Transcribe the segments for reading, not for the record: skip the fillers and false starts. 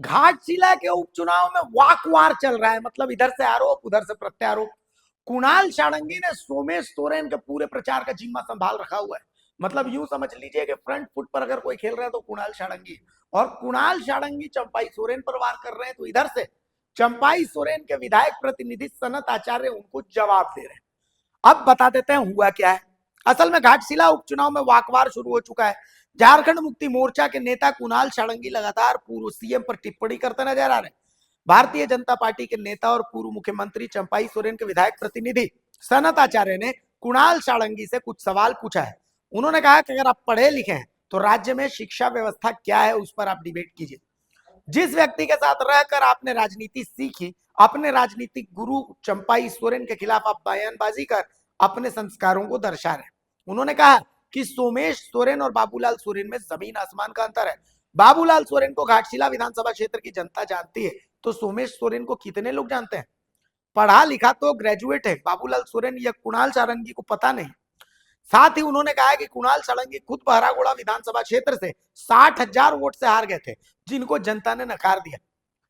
घाटशिला के उपचुनाव में वाकवार चल रहा है, मतलब इधर से आरोप उधर से प्रत्यारोप। कुणाल सारंगी ने सोमेश सोरेन के पूरे प्रचार का जिम्मा संभाल रखा हुआ है। मतलब यूं समझ लीजिए कि फ्रंट फुट पर अगर कोई खेल रहा है तो कुणाल सारंगी, और कुणाल सारंगी चंपाई सोरेन पर वार कर रहे हैं, तो इधर से चंपाई सोरेन के विधायक प्रतिनिधि सनत आचार्य उनको जवाब दे रहे हैं। अब बता देते हैं हुआ क्या है। असल में घाटशिला उपचुनाव में वाकवार शुरू हो चुका है। झारखंड मुक्ति मोर्चा के नेता कुणाल सारंगी लगातार पूर्व सीएम पर टिप्पणी करते नजर आ रहे हैं। भारतीय जनता पार्टी के नेता और पूर्व मुख्यमंत्री चंपाई सोरेन के विधायक प्रतिनिधि सनत आचार्य ने कुणाल सारंगी से कुछ सवाल पूछा है। उन्होंने कहा कि अगर आप पढ़े लिखे हैं तो राज्य में शिक्षा व्यवस्था क्या है उस पर आप डिबेट कीजिए। जिस व्यक्ति के साथ रहकर आपने राजनीति सीखी, अपने राजनीतिक गुरु चंपाई सोरेन के खिलाफ आप बयानबाजी कर अपने संस्कारों को दर्शा रहे हैं। उन्होंने कहा कि सोमेश सोरेन और बाबूलाल सोरेन में जमीन आसमान का अंतर है। बाबूलाल सोरेन को घाटशिला विधानसभा क्षेत्र की जनता जानती है, तो सोमेश सोरेन को कितने लोग जानते हैं? पढ़ा लिखा तो ग्रेजुएट है बाबूलाल सोरेन, या कुणाल सारंगी को पता नहीं। साथ ही उन्होंने कहा कि कुणाल सारंगी खुद बहरागोड़ा विधानसभा क्षेत्र से 60,000 वोट से हार गए थे, जिनको जनता ने नकार दिया।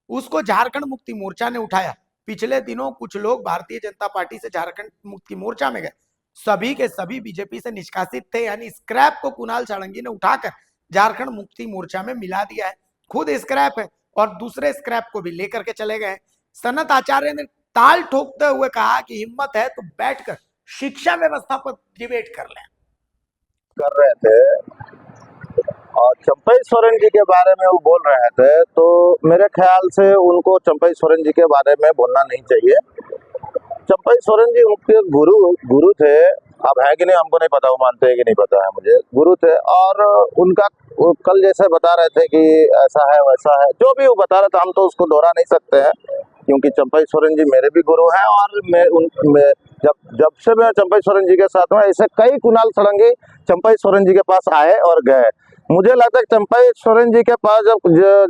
उसको झारखंड मुक्ति मोर्चा ने उठाया। पिछले दिनों कुछ लोग भारतीय जनता पार्टी से झारखंड मुक्ति मोर्चा में गए, सभी के सभी बीजेपी से निष्कासित थे। यानी स्क्रैप को कुणाल सारंगी ने उठाकर झारखंड मुक्ति मोर्चा में मिला दिया है। खुद स्क्रैप है और दूसरे स्क्रैप को भी लेकर के चले गए। सनत आचार्य ने ताल ठोकते हुए कहा कि हिम्मत है तो बैठकर शिक्षा व्यवस्था पर डिबेट कर रहे थे और चंपाई सोरेन जी के बारे में वो बोल रहे थे, तो मेरे ख्याल से उनको चंपाई सोरेन जी के बारे में बोलना नहीं चाहिए। चंपाई सोरेन जी उनके गुरु थे। अब है कि नहीं हमको नहीं पता, वो मानते हैं कि नहीं पता है मुझे, गुरु थे। और उनका कल जैसे बता रहे थे कि ऐसा है वैसा है, जो भी वो बता रहे थे हम तो उसको दोहरा नहीं सकते हैं, क्योंकि चंपाई सोरेन जी मेरे भी गुरु हैं। और जब से मैं चंपाई सोरेन जी के साथ हूँ, ऐसे कई कुणाल सारंगी चंपाई सोरेन जी के पास आए और गए। मुझे लगता है कि चंपाई सोरेन जी के पास जब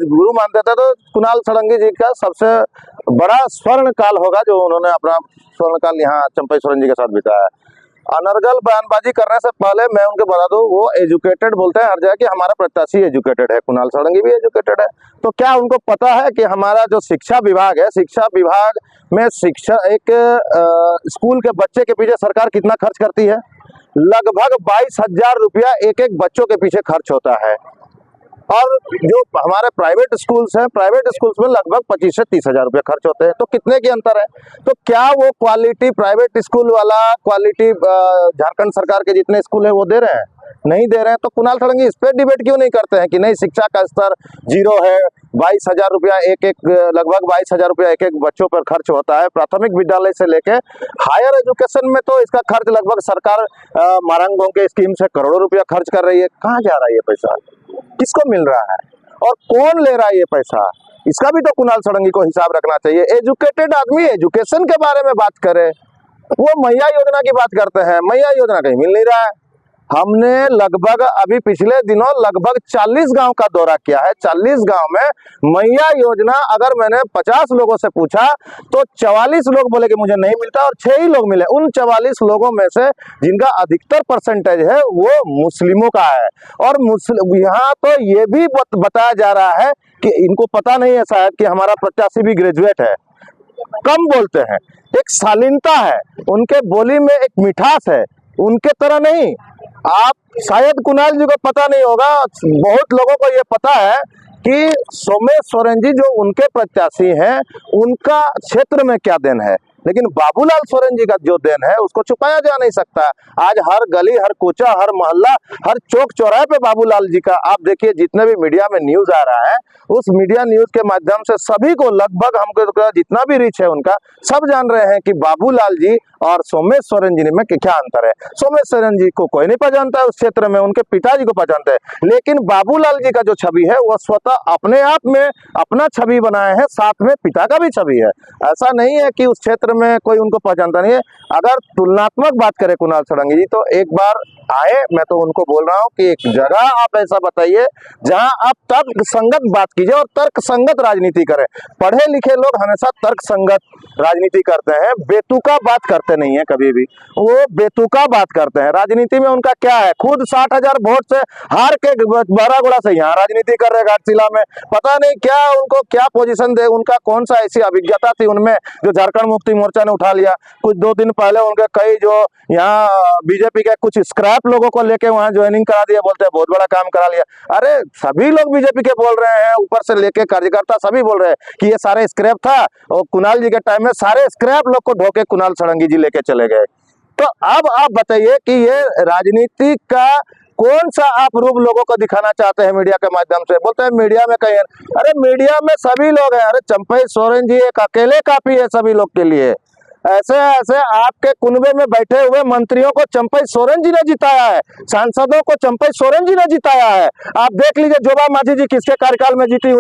गुरु मानते थे तो कुणाल सारंगी जी का सबसे बड़ा स्वर्ण काल होगा, जो उन्होंने अपना स्वर्ण काल यहाँ चंपाई सोरेन जी के साथ बिताया। अनर्गल बयानबाजी करने से पहले मैं उनको बता दूं, वो एजुकेटेड बोलते हैं हर जगह कि हमारा प्रत्याशी एजुकेटेड है, कुणाल सारंगी भी एजुकेटेड है। तो क्या उनको पता है कि हमारा जो शिक्षा विभाग है, शिक्षा विभाग में शिक्षा एक स्कूल के बच्चे के पीछे सरकार कितना खर्च करती है? लगभग 22,000 रुपया एक एक बच्चों के पीछे खर्च होता है। और जो हमारे प्राइवेट स्कूल्स हैं, प्राइवेट स्कूल्स में लगभग 25 से 30,000 रुपया खर्च होते हैं। तो कितने की अंतर है? तो क्या वो क्वालिटी प्राइवेट स्कूल वाला क्वालिटी झारखंड सरकार के जितने स्कूल है वो दे रहे हैं? नहीं दे रहे हैं। तो कुणाल सारंगी इस पे डिबेट क्यों नहीं करते हैं कि नहीं शिक्षा का स्तर जीरो है, 22,000 रुपया लगभग 22,000 रुपया एक एक बच्चों पर खर्च होता है। प्राथमिक विद्यालय से लेकर हायर एजुकेशन में तो इसका खर्च लगभग सरकार मारंगों के स्कीम से करोड़ों रुपया खर्च कर रही है। कहाँ जा रहा है ये पैसा? किसको मिल रहा है और कौन ले रहा है ये पैसा? इसका भी तो कुणाल सारंगी को हिसाब रखना चाहिए। एजुकेटेड आदमी एजुकेशन के बारे में बात करे, वो मैया योजना की बात करते हैं। मैया योजना कहीं मिल नहीं रहा है। हमने लगभग अभी पिछले दिनों लगभग 40 गांव का दौरा किया है। 40 गांव में मैया योजना अगर मैंने 50 लोगों से पूछा तो 44 लोग बोले कि मुझे नहीं मिलता और 6 ही लोग मिले। उन 44 लोगों में से जिनका अधिकतर परसेंटेज है वो मुस्लिमों का है। और यहाँ तो ये भी बताया जा रहा है कि इनको पता नहीं है शायद कि हमारा प्रत्याशी भी ग्रेजुएट है। कम बोलते हैं, एक शालीनता है उनके बोली में, एक मिठास है, उनके तरह नहीं। आप शायद कुणाल जी को पता नहीं होगा, बहुत लोगों को ये पता है कि सोमेश सोरेन जी जो उनके प्रत्याशी हैं उनका क्षेत्र में क्या देन है, लेकिन बाबूलाल सोरेन जी का जो देन है उसको छुपाया जा नहीं सकता। आज हर गली, हर कोचा, हर मोहल्ला, हर चौक चौराहे पे बाबूलाल जी का आप देखिए, जितने भी मीडिया में न्यूज आ रहा है उस मीडिया न्यूज के माध्यम से सभी को लगभग हमको जितना भी रीच है उनका, सब जान रहे हैं कि बाबूलाल जी और सोमेश सोरेन जी में क्या अंतर है। सोमेश सोरेन जी को कोई नहीं पहचानता है उस क्षेत्र में, उनके पिताजी को पहचानते हैं, लेकिन बाबूलाल जी का जो छवि है वह स्वतः अपने आप में अपना छवि बनाए हैं, साथ में पिता का भी छवि है। ऐसा नहीं है कि उस क्षेत्र क्षेत्र में कोई उनको पहचानता नहीं है। अगर तुलनात्मक बात करें कुणाल सारंगी जी, तो एक बार आए, मैं तो उनको बोल रहा हूँ कि एक जगह आप ऐसा बताइए जहां आप तर्क संगत बात कीजिए और तर्क संगत राजनीति करें। पढ़े लिखे लोग हमेशा तर्क संगत राजनीति करते हैं, बेतुका बात करते नहीं है कभी भी। वो बेतुका बात करते हैं। राजनीति में उनका क्या है, खुद 60,000 वोट से हार के बरागुड़ा से यहाँ राजनीति कर रहे घाटशिला में। पता नहीं क्या उनको क्या पोजीशन दे, उनका कौन सा ऐसी अभिज्ञता थी उनमें जो झारखंड मुक्ति मोर्चा ने उठा लिया। कुछ 2 दिन पहले उनके कई जो यहाँ बीजेपी के कुछ स्क्रैप लोगों को लेके वहाँ ज्वाइनिंग करा दिया, बोलते हैं बहुत बड़ा काम करा लिया। अरे सभी लोग बीजेपी के बोल रहे हैं, ऊपर से लेके कार्यकर्ता सभी बोल रहे हैं कि ये सारे स्क्रैप था, और कुणाल जी के टाइम में सारे स्क्रैप लोग को ढोके कुणाल सारंगी जी लेके चले गए। तो अब आप बताइए कि ये राजनीति का कौन सा आप रूप लोगों को दिखाना चाहते हैं मीडिया के माध्यम से? बोलते हैं मीडिया में कहीं, अरे मीडिया में सभी लोग हैं। अरे चंपई सोरेन जी एक अकेले काफी है सभी लोग के लिए। ऐसे ऐसे आपके कुनबे में बैठे हुए मंत्रियों को चंपई सोरेन जी ने जिताया है, सांसदों को चंपई सोरेन जी ने जिताया है। आप देख लीजिए जोबा मांझी जी किसके कार्यकाल में जीती हुई